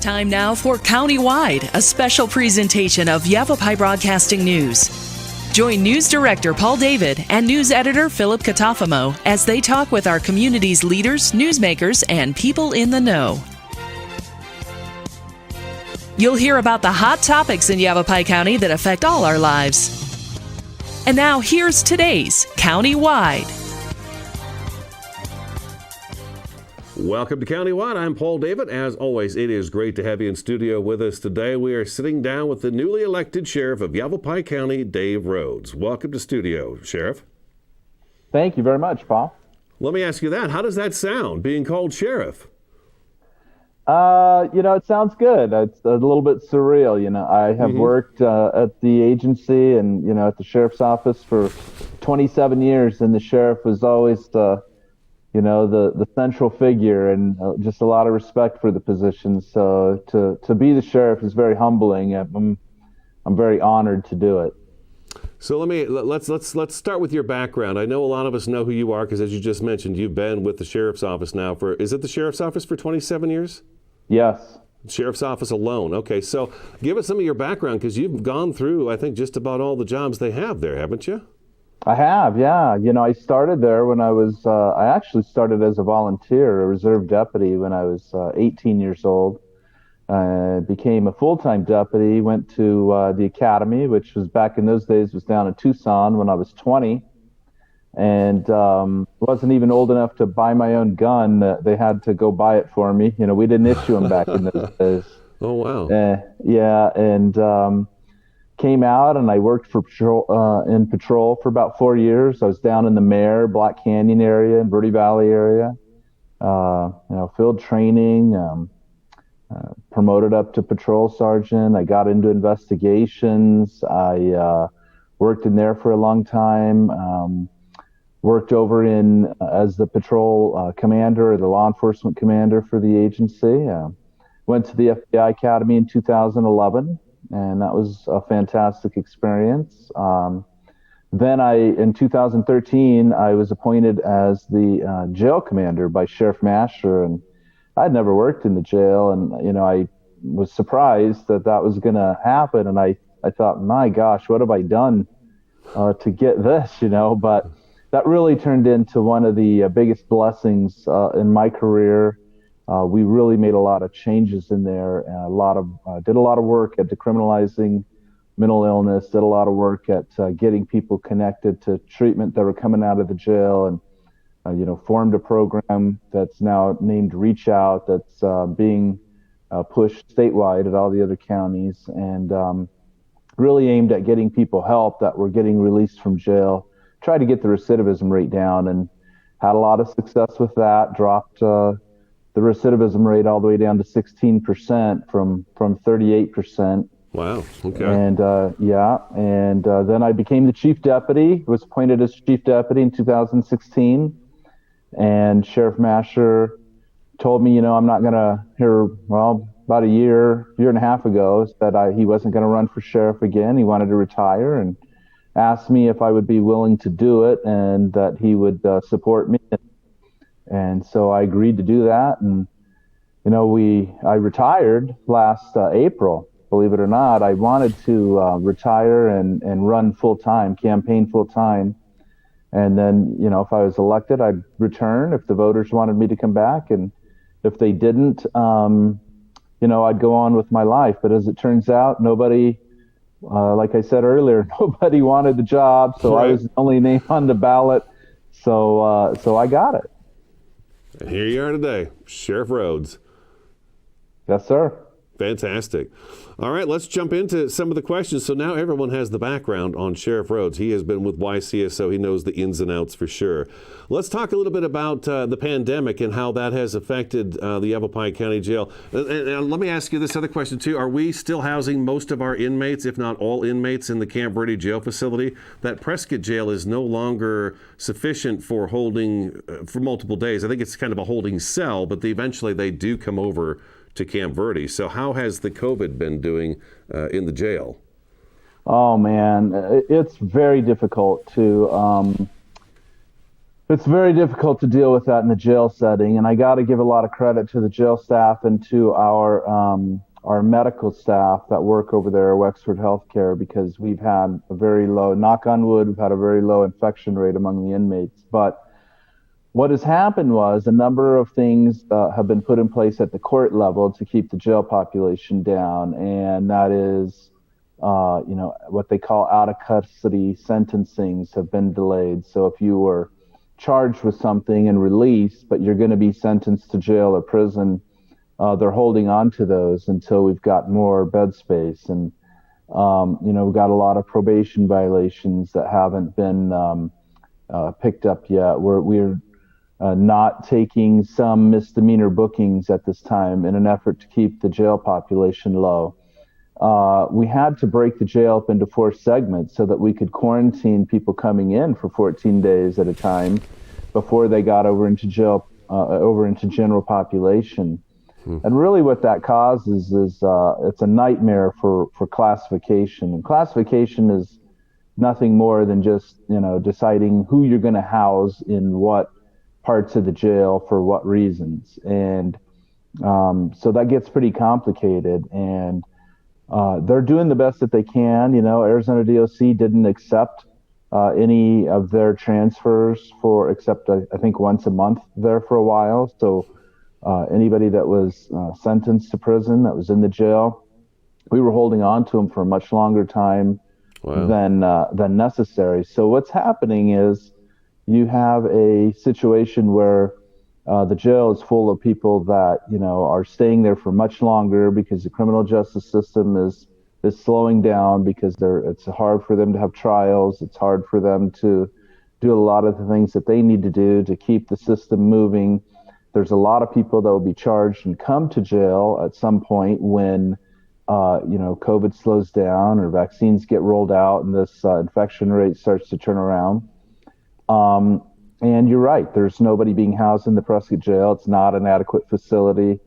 time now for Countywide, a special presentation of Yavapai Broadcasting News. Join News Director Paul David and News Editor Philip Catafamo as they talk with our community's leaders, newsmakers, and people in the know. You'll hear about the hot topics in Yavapai County that affect all our lives. And now here's today's Countywide. Welcome to Countywide. I'm Paul David. As always, it is great to have you in studio with us today. We are sitting down with the newly elected Sheriff of Yavapai County, Dave Rhodes. Welcome to studio, Sheriff. Thank you very much, Paul. Let me ask you that. How does that sound, being called Sheriff? It sounds good. It's a little bit surreal. I have worked at the agency and, at the Sheriff's Office for 27 years, and the Sheriff was always the central figure, and just a lot of respect for the position. So to be the Sheriff is very humbling. I'm very honored to do it. So let's start with your background. I know a lot of us know who you are because, as you just mentioned, you've been with the Sheriff's Office now is it the Sheriff's Office for 27 years? Yes. Sheriff's Office alone. Okay, so give us some of your background because you've gone through, I think, just about all the jobs they have there, haven't you? I have, yeah. I started there when I actually started as a volunteer, a reserve deputy when I was 18 years old. Became a full-time deputy, went to the academy, which was back in those days was down in Tucson when I was 20. And wasn't even old enough to buy my own gun. They had to go buy it for me. We didn't issue them back in those days. Oh, wow. And came out and I worked for in patrol for about 4 years. I was down in the Mare, Black Canyon area, and Verde Valley area. Field training, promoted up to patrol sergeant. I got into investigations. I worked in there for a long time. Worked over in as the patrol commander or the law enforcement commander for the agency. Went to the FBI Academy in 2011, and that was a fantastic experience. Then in 2013, I was appointed as the jail commander by Sheriff Masher, and I'd never worked in the jail, and I was surprised that was going to happen, and I thought, my gosh, what have I done to get this, but that really turned into one of the biggest blessings in my career. We really made a lot of changes in there, and did a lot of work at decriminalizing mental illness, did a lot of work at getting people connected to treatment that were coming out of the jail, and formed a program that's now named Reach Out that's being pushed statewide at all the other counties, and really aimed at getting people help that were getting released from jail. Tried to get the recidivism rate down and had a lot of success with that. Dropped the recidivism rate all the way down to 16% from 38%. Wow. Okay. And then I became the chief deputy. Was appointed as chief deputy in 2016, and Sheriff Masher told me, I'm not gonna about a year and a half ago, that he wasn't going to run for sheriff again. He wanted to retire, and asked me if I would be willing to do it and that he would support me. And so I agreed to do that. And, I retired last April, believe it or not. I wanted to retire and run full-time, campaign full-time. And then, if I was elected, I'd return if the voters wanted me to come back. And if they didn't, I'd go on with my life. But as it turns out, nobody... like I said earlier, nobody wanted the job, so right. I was the only name on the ballot, so I got it. And here you are today, Sheriff Rhodes. Yes, sir. Fantastic. All right, let's jump into some of the questions. So now everyone has the background on Sheriff Rhodes. He has been with YCSO. He knows the ins and outs for sure. Let's talk a little bit about the pandemic and how that has affected the Yavapai County Jail. And let me ask you this other question, too. Are we still housing most of our inmates, if not all inmates, in the Camp Verde jail facility? That Prescott jail is no longer sufficient for holding for multiple days. I think it's kind of a holding cell, but eventually they do come over to Camp Verde. So how has the COVID been doing in the jail? Oh, man, it's very difficult to It's very difficult to deal with that in the jail setting, and I got to give a lot of credit to the jail staff and to our medical staff that work over there at Wexford Healthcare, because we've had a very low, knock on wood, we've had a very low infection rate among the inmates. But what has happened was a number of things have been put in place at the court level to keep the jail population down, and that is, what they call out of custody sentencings have been delayed. So if you were charged with something and released, but you're going to be sentenced to jail or prison, they're holding on to those until we've got more bed space. And we've got a lot of probation violations that haven't been picked up yet. We're not taking some misdemeanor bookings at this time in an effort to keep the jail population low. We had to break the jail up into 4 segments so that we could quarantine people coming in for 14 days at a time before they got over into jail, over into general population. And really what that causes is it's a nightmare for classification. And classification is nothing more than just, deciding who you're going to house in what parts of the jail for what reasons. And so that gets pretty complicated. And they're doing the best that they can. Arizona DOC didn't accept any of their transfers except I think once a month there for a while. So anybody that was sentenced to prison that was in the jail, we were holding on to them for a much longer time than necessary. So what's happening is you have a situation where the jail is full of people that are staying there for much longer because the criminal justice system is slowing down, because it's hard for them to have trials. It's hard for them to do a lot of the things that they need to do to keep the system moving. There's a lot of people that will be charged and come to jail at some point when COVID slows down or vaccines get rolled out and this infection rate starts to turn around. And you're right, there's nobody being housed in the Prescott jail. It's not an adequate facility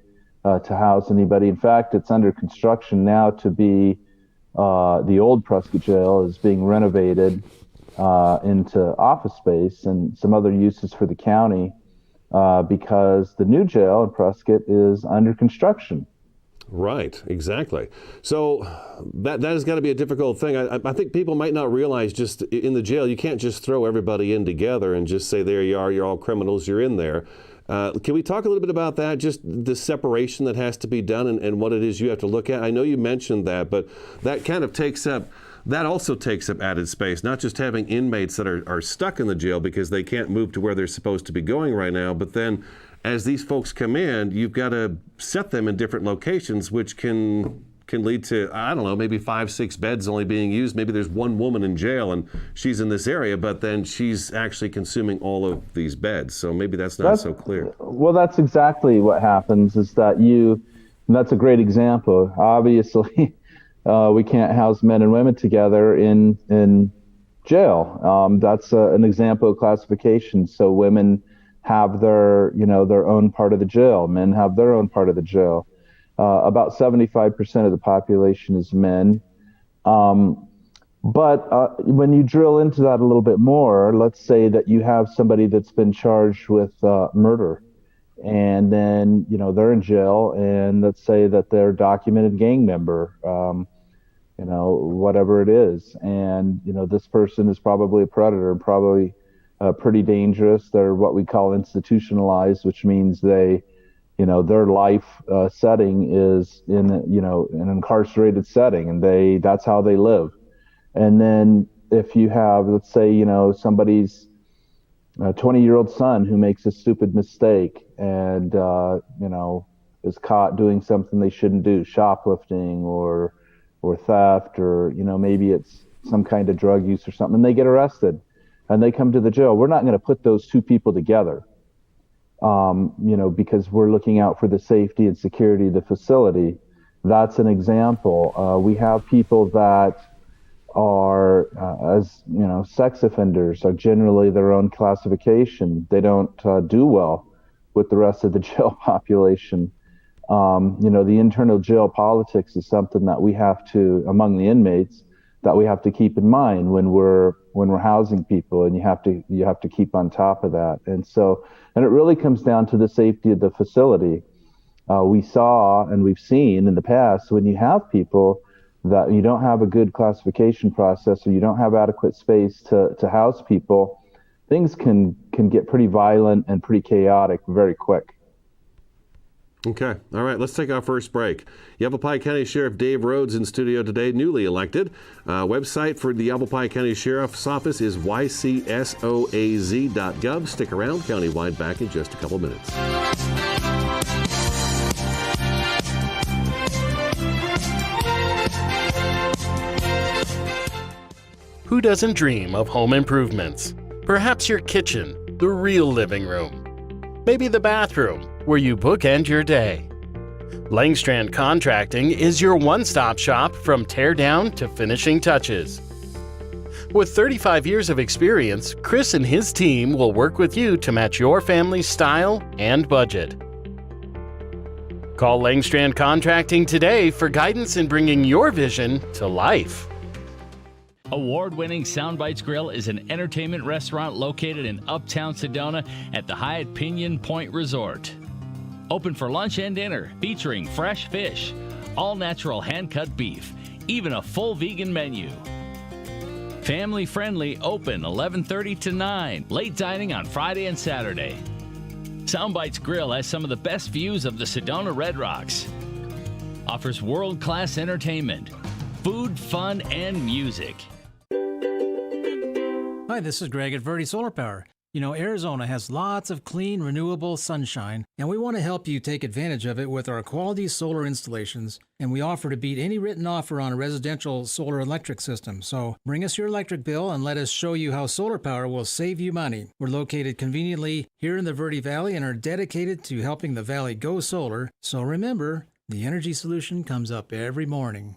to house anybody. In fact, it's under construction now to be the old Prescott jail is being renovated into office space and some other uses for the county because the new jail in Prescott is under construction. Right, exactly. So that has got to be a difficult thing. I think people might not realize just in the jail, you can't just throw everybody in together and just say, there you are, you're all criminals, you're in there. Can we talk a little bit about that, just the separation that has to be done and what it is you have to look at? I know you mentioned that, but that kind of also takes up added space, not just having inmates that are stuck in the jail because they can't move to where they're supposed to be going right now, but then as these folks come in, you've got to set them in different locations, which can lead to, I don't know, maybe 5-6 beds only being used. Maybe there's one woman in jail and she's in this area, but then she's actually consuming all of these beds. So maybe that's not so clear. Well, that's exactly what happens is that that's a great example. Obviously, we can't house men and women together in jail. That's an example of classification. So women have their own part of the jail. Men have their own part of the jail. About 75% of the population is men. But when you drill into that a little bit more, let's say that you have somebody that's been charged with murder, and then they're in jail, and let's say that they're a documented gang member, whatever it is, and this person is probably a predator, probably pretty dangerous. They're what we call institutionalized, which means their life setting is in an incarcerated setting, and that's how they live. And then if you have, let's say, somebody's 20-year-old son who makes a stupid mistake and is caught doing something they shouldn't do, shoplifting or theft, or maybe it's some kind of drug use or something, and they get arrested and they come to the jail, we're not going to put those two people together, because we're looking out for the safety and security of the facility. That's an example. We have people that are, sex offenders are generally their own classification. They don't do well with the rest of the jail population. The internal jail politics is something that we have to, among the inmates, that we have to keep in mind when we're when we're housing people, and you have to keep on top of that. And it really comes down to the safety of the facility. We saw and we've seen in the past, when you have people that you don't have a good classification process, or you don't have adequate space to house people, things can get pretty violent and pretty chaotic very quick. Okay. All right. Let's take our first break. Yavapai County Sheriff Dave Rhodes in studio today, newly elected. Website for the Yavapai County Sheriff's Office is ycsoaz.gov. Stick around. Countywide back in just a couple minutes. Who doesn't dream of home improvements? Perhaps your kitchen, the real living room. Maybe the bathroom, where you bookend your day. Langstrand Contracting is your one-stop shop from tear down to finishing touches. With 35 years of experience, Chris and his team will work with you to match your family's style and budget. Call Langstrand Contracting today for guidance in bringing your vision to life. Award-winning Soundbites Grill is an entertainment restaurant located in Uptown Sedona at the Hyatt Pinion Point Resort. Open for lunch and dinner, featuring fresh fish, all-natural hand-cut beef, even a full vegan menu. Family-friendly, open 11:30 to 9, late dining on Friday and Saturday. Soundbites Grill has some of the best views of the Sedona Red Rocks. Offers world-class entertainment, food, fun, and music. Hi, this is Greg at Verde Solar Power. You know, Arizona has lots of clean, renewable sunshine, and we want to help you take advantage of it with our quality solar installations, and we offer to beat any written offer on a residential solar electric system. So bring us your electric bill and let us show you how solar power will save you money. We're located conveniently here in the Verde Valley and are dedicated to helping the valley go solar. So remember, the energy solution comes up every morning.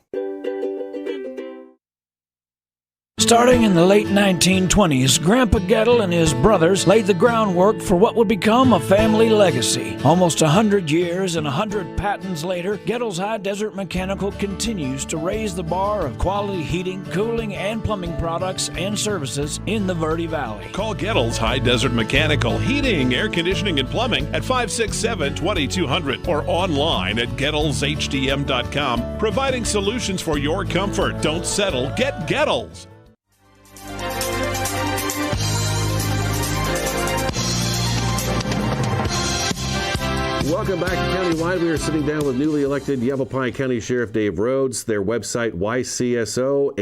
Starting in the late 1920s, Grandpa Gettle and his brothers laid the groundwork for what would become a family legacy. Almost 100 years and 100 patents later, Gettle's High Desert Mechanical continues to raise the bar of quality heating, cooling, and plumbing products and services in the Verde Valley. Call Gettle's High Desert Mechanical Heating, Air Conditioning, and Plumbing at 567-2200 or online at GettlesHDM.com, providing solutions for your comfort. Don't settle, get Gettles. Welcome back to Countywide. We are sitting down with newly elected Yavapai County Sheriff Dave Rhodes. Their website, ycsoaz.gov.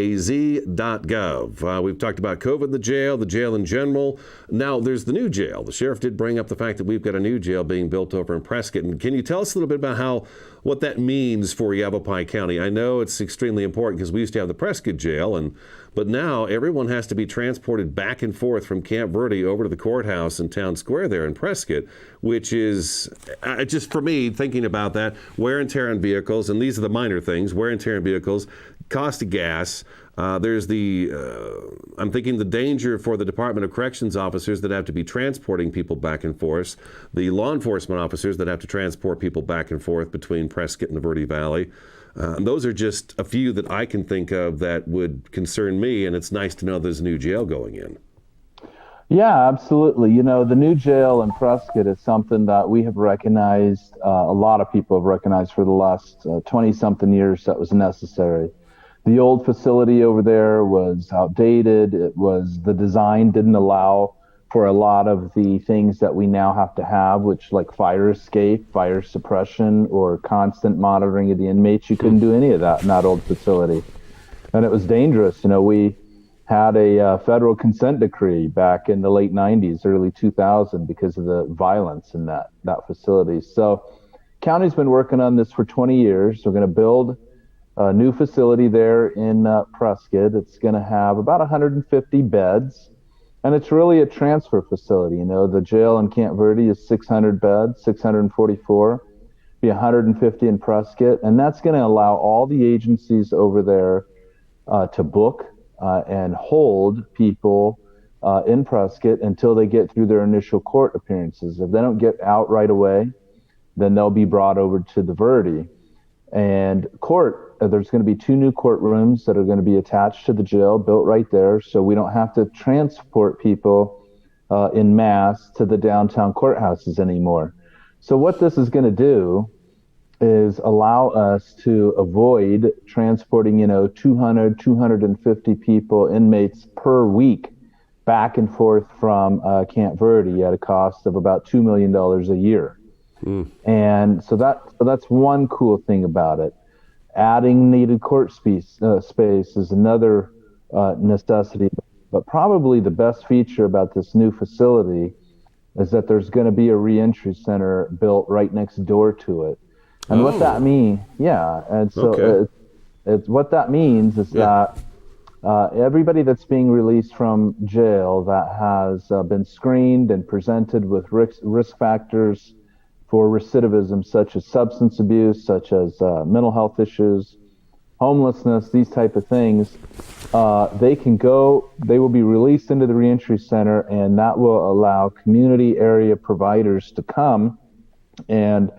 We've talked about COVID in the jail in general. Now, there's the new jail. The sheriff did bring up the fact that we've got a new jail being built over in Prescott. And can you tell us a little bit about what that means for Yavapai County? I know it's extremely important because we used to have the Prescott jail, but now everyone has to be transported back and forth from Camp Verde over to the courthouse in Town Square there in Prescott, which is, just for me, thinking about that, wear and tear on vehicles, and these are the minor things, wear and tear on vehicles, cost of gas. There's I'm thinking the danger for the Department of Corrections officers that have to be transporting people back and forth, the law enforcement officers that have to transport people back and forth between Prescott and the Verde Valley. Those are just a few that I can think of that would concern me, and it's nice to know there's a new jail going in. Yeah, absolutely. You know, the new jail in Prescott is something that we have recognized, a lot of people have recognized for the last 20-something years that was necessary. The old facility over there was outdated. The design didn't allow for a lot of the things that we now have to have, which like fire escape, fire suppression, or constant monitoring of the inmates. You couldn't do any of that in that old facility. And it was dangerous. You know, we had a federal consent decree back in the late 90s, early 2000 because of the violence in that facility. So county's been working on this for 20 years. We're going to build a new facility there in Prescott. It's going to have about 150 beds. And it's really a transfer facility. You know, the jail in Camp Verde is 600 beds, 644, be 150 in Prescott. And that's going to allow all the agencies over there to book and hold people in Prescott until they get through their initial court appearances. If they don't get out right away, then they'll be brought over to the Verde. And court there's going to be 2 new courtrooms that are going to be attached to the jail, built right there, so we don't have to transport people in mass to the downtown courthouses anymore. So what this is going to do is allow us to avoid transporting, 200, 250 people, inmates per week back and forth from Camp Verde at a cost of about $2 million a year. And so that's one cool thing about it. Adding needed court space is another necessity. But probably the best feature about this new facility is that there's going to be a reentry center built right next door to it. And what that means, and so what that means is that everybody that's being released from jail that has been screened and presented with risk factors for recidivism, such as substance abuse, such as mental health issues, homelessness, these type of things, they will be released into the reentry center, and that will allow community area providers to come and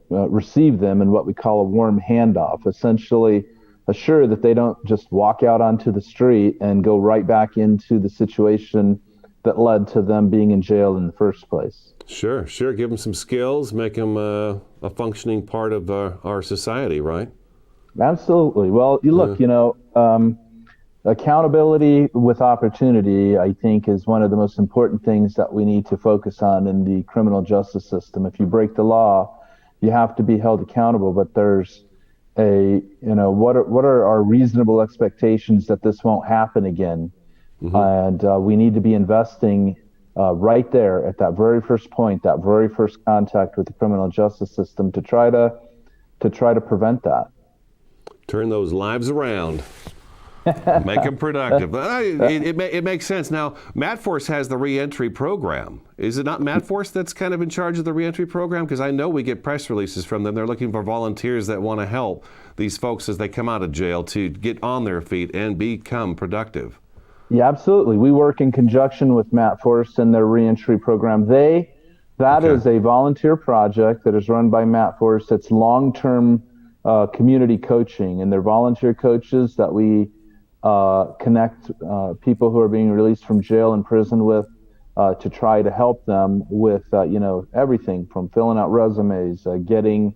receive them in what we call a warm handoff, essentially assure that they don't just walk out onto the street and go right back into the situation that led to them being in jail in the first place. Sure. Give them some skills, make them a functioning part of our society, right? Absolutely. Well, you look, accountability with opportunity, I think, is one of the most important things that we need to focus on in the criminal justice system. If you break the law, you have to be held accountable, but there's what are our reasonable expectations that this won't happen again? And we need to be investing right there at that very first point, that very first contact with the criminal justice system to try to prevent that. Turn those lives around. Make them productive. It makes sense. Now, MatForce has the reentry program. Is it not MatForce that's kind of in charge of the reentry program? Because I know we get press releases from them. They're looking for volunteers that want to help these folks as they come out of jail to get on their feet and become productive. Yeah, absolutely. We work in conjunction with MatForce and their reentry program. That is a volunteer project that is run by MatForce. It's long-term community coaching, and they're volunteer coaches that we connect people who are being released from jail and prison with to try to help them with everything from filling out resumes, getting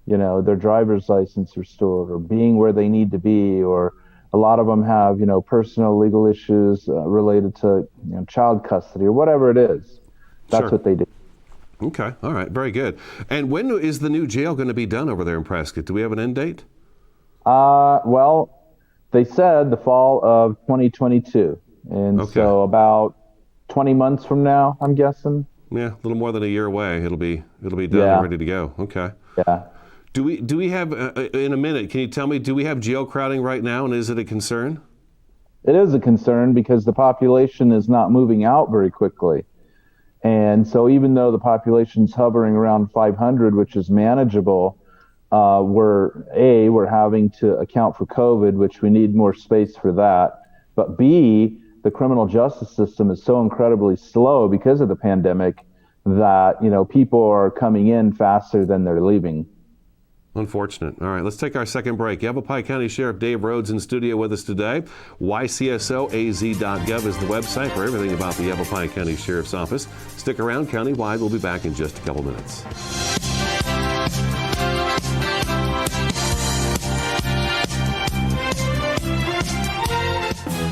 their driver's license restored, or being where they need to be, or a lot of them have personal legal issues related to child custody or whatever it is. That's what they do. Okay, all right, very good. And when is the new jail going to be done over there in Prescott? Do we have an end date? Well, they said the fall of 2022, and so about 20 months from now, I'm guessing. Yeah, a little more than a year away. It'll be done and ready to go. Okay. Yeah. Do we have in a minute? Can you tell me? Do we have jail crowding right now, and is it a concern? It is a concern because the population is not moving out very quickly. And so even though the population's hovering around 500, which is manageable, we're having to account for COVID, which we need more space for that. But B, the criminal justice system is so incredibly slow because of the pandemic that, people are coming in faster than they're leaving. Unfortunate. All right, let's take our second break. Yavapai County Sheriff Dave Rhodes in studio with us today. YCSOAZ.gov is the website for everything about the Yavapai County Sheriff's Office. Stick around, Countywide. We'll be back in just a couple minutes.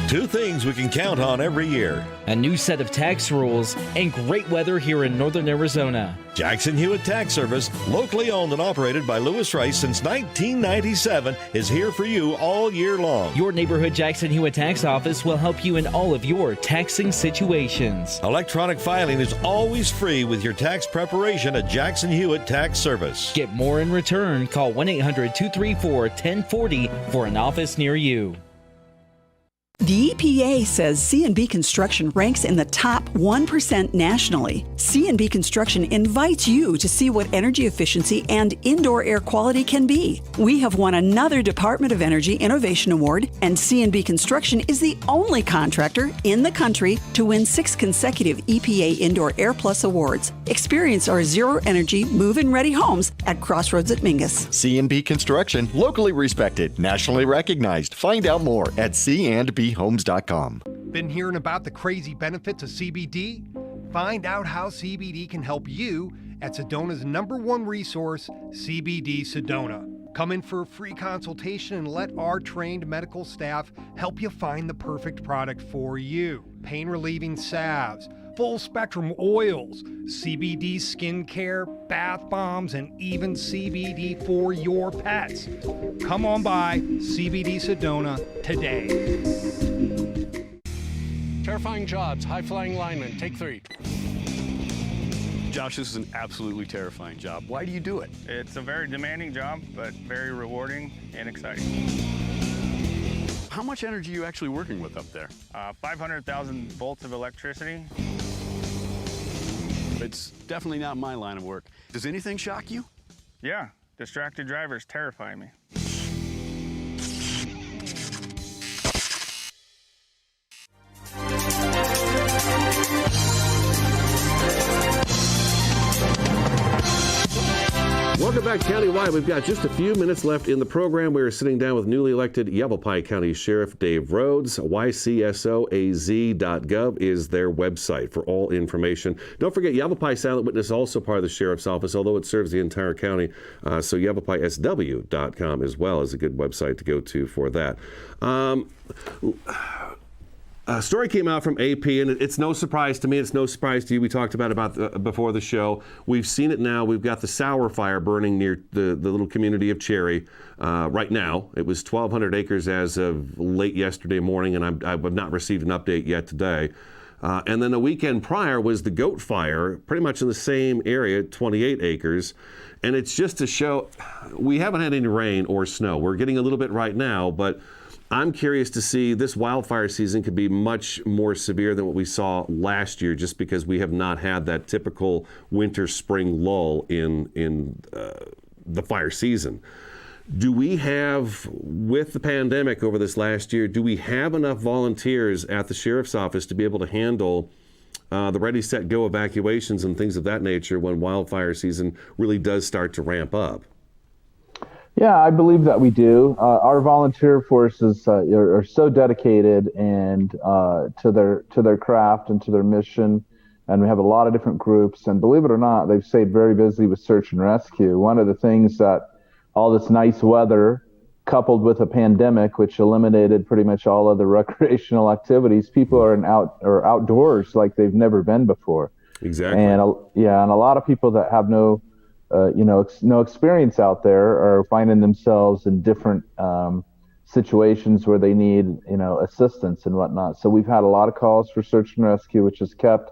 Two things we can count on every year: a new set of tax rules and great weather here in northern Arizona. Jackson Hewitt Tax Service, locally owned and operated by Lewis Rice since 1997, is here for you all year long. Your neighborhood Jackson Hewitt Tax Office will help you in all of your taxing situations. Electronic filing is always free with your tax preparation at Jackson Hewitt Tax Service. Get more in return. Call 1-800-234-1040 for an office near you. The EPA says C&B Construction ranks in the top 1% nationally. C&B Construction invites you to see what energy efficiency and indoor air quality can be. We have won another Department of Energy Innovation Award, and C&B Construction is the only contractor in the country to win 6 consecutive EPA Indoor Air Plus awards. Experience our zero-energy, move-in ready homes at Crossroads at Mingus. C&B Construction, locally respected, nationally recognized. Find out more at candbhomes.com. Been hearing about the crazy benefits of CBD? Find out how CBD can help you at Sedona's #1 resource, CBD Sedona. Come in for a free consultation and let our trained medical staff help you find the perfect product for you. Pain-relieving salves, full-spectrum oils, CBD skincare, bath bombs, and even CBD for your pets. Come on by CBD Sedona today. Terrifying jobs, high-flying linemen, take 3. Josh, this is an absolutely terrifying job. Why do you do it? It's a very demanding job, but very rewarding and exciting. How much energy are you actually working with up there? 500,000 volts of electricity. It's definitely not my line of work. Does anything shock you? Yeah, distracted drivers terrify me. Welcome back countywide. We've got just a few minutes left in the program. We are sitting down with newly elected Yavapai County Sheriff Dave Rhodes. YCSOAZ.gov is their website for all information. Don't forget, Yavapai Silent Witness is also part of the Sheriff's Office, although it serves the entire county. So YavapaisSW.com as well is a good website to go to for that. A story came out from AP, and it's no surprise to me. It's no surprise to you. We talked about before the show. We've seen it now. We've got the sour fire burning near the little community of Cherry right now. It was 1,200 acres as of late yesterday morning, and I've not received an update yet today. And then the weekend prior was the goat fire, pretty much in the same area, 28 acres. And it's just to show we haven't had any rain or snow. We're getting a little bit right now, but I'm curious to see this wildfire season could be much more severe than what we saw last year, just because we have not had that typical winter-spring lull in the fire season. Do we have, with the pandemic over this last year, do we have enough volunteers at the Sheriff's Office to be able to handle the ready, set, go evacuations and things of that nature when wildfire season really does start to ramp up? Yeah, I believe that we do. Our volunteer forces are so dedicated and to their craft and to their mission, and we have a lot of different groups. And believe it or not, they've stayed very busy with search and rescue. One of the things that all this nice weather, coupled with a pandemic, which eliminated pretty much all other recreational activities, people are outdoors like they've never been before. Exactly. And a lot of people that have no experience out there are finding themselves in different situations where they need, assistance and whatnot. So we've had a lot of calls for search and rescue, which has kept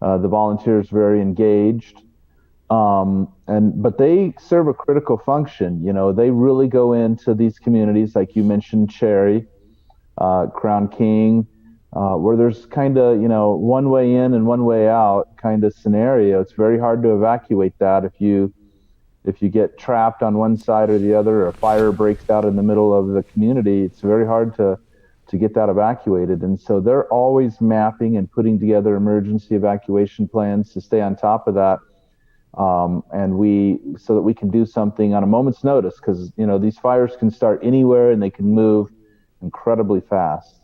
the volunteers very engaged. But they serve a critical function. They really go into these communities, like you mentioned, Cherry, Crown King, where there's kind of, one way in and one way out kind of scenario. It's very hard to evacuate that if you get trapped on one side or the other, or a fire breaks out in the middle of the community. It's very hard to get that evacuated. And so they're always mapping and putting together emergency evacuation plans to stay on top of that. So that we can do something on a moment's notice, because, these fires can start anywhere and they can move incredibly fast.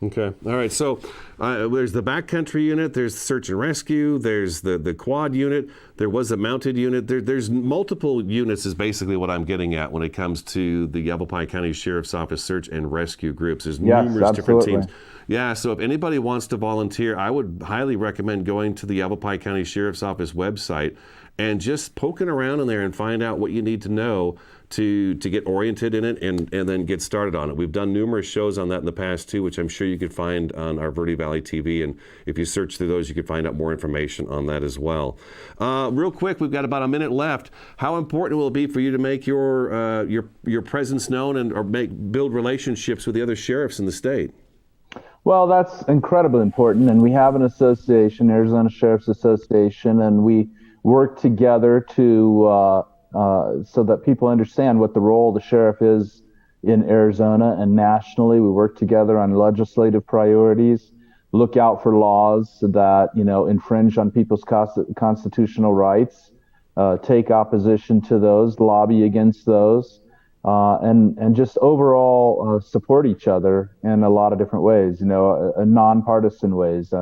Okay. All right. So there's the backcountry unit, there's search and rescue, there's the quad unit, there was a mounted unit. There's multiple units is basically what I'm getting at when it comes to the Yavapai County Sheriff's Office search and rescue groups. There's numerous different teams. Yeah, so if anybody wants to volunteer, I would highly recommend going to the Yavapai County Sheriff's Office website and just poking around in there and find out what you need to know to get oriented in it and then get started on it. We've done numerous shows on that in the past too, which I'm sure you could find on our Verde Valley TV, and if you search through those, you can find out more information on that as well. Real quick, we've got about a minute left. How important will it be for you to make your presence known or build relationships with the other sheriffs in the state? Well, that's incredibly important, and we have an association, Arizona Sheriff's Association, and we work together to so that people understand what the role of the sheriff is in Arizona and nationally. We work together on legislative priorities, look out for laws that infringe on people's constitutional rights, take opposition to those, lobby against those. And just overall support each other in a lot of different ways, nonpartisan ways.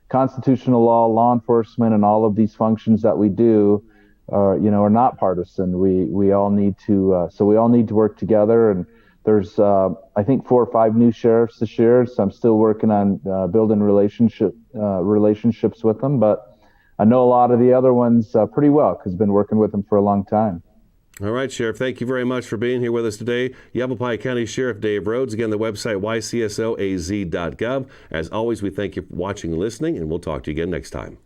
Constitutional law enforcement, and all of these functions that we do, are not partisan. We all need to, so we all need to work together. And there's, I think, 4 or 5 new sheriffs this year, so I'm still working on building relationships with them. But I know a lot of the other ones pretty well because I've been working with them for a long time. All right, Sheriff, thank you very much for being here with us today. Yavapai County Sheriff Dave Rhodes. Again, the website, ycsoaz.gov. As always, we thank you for watching and listening, and we'll talk to you again next time.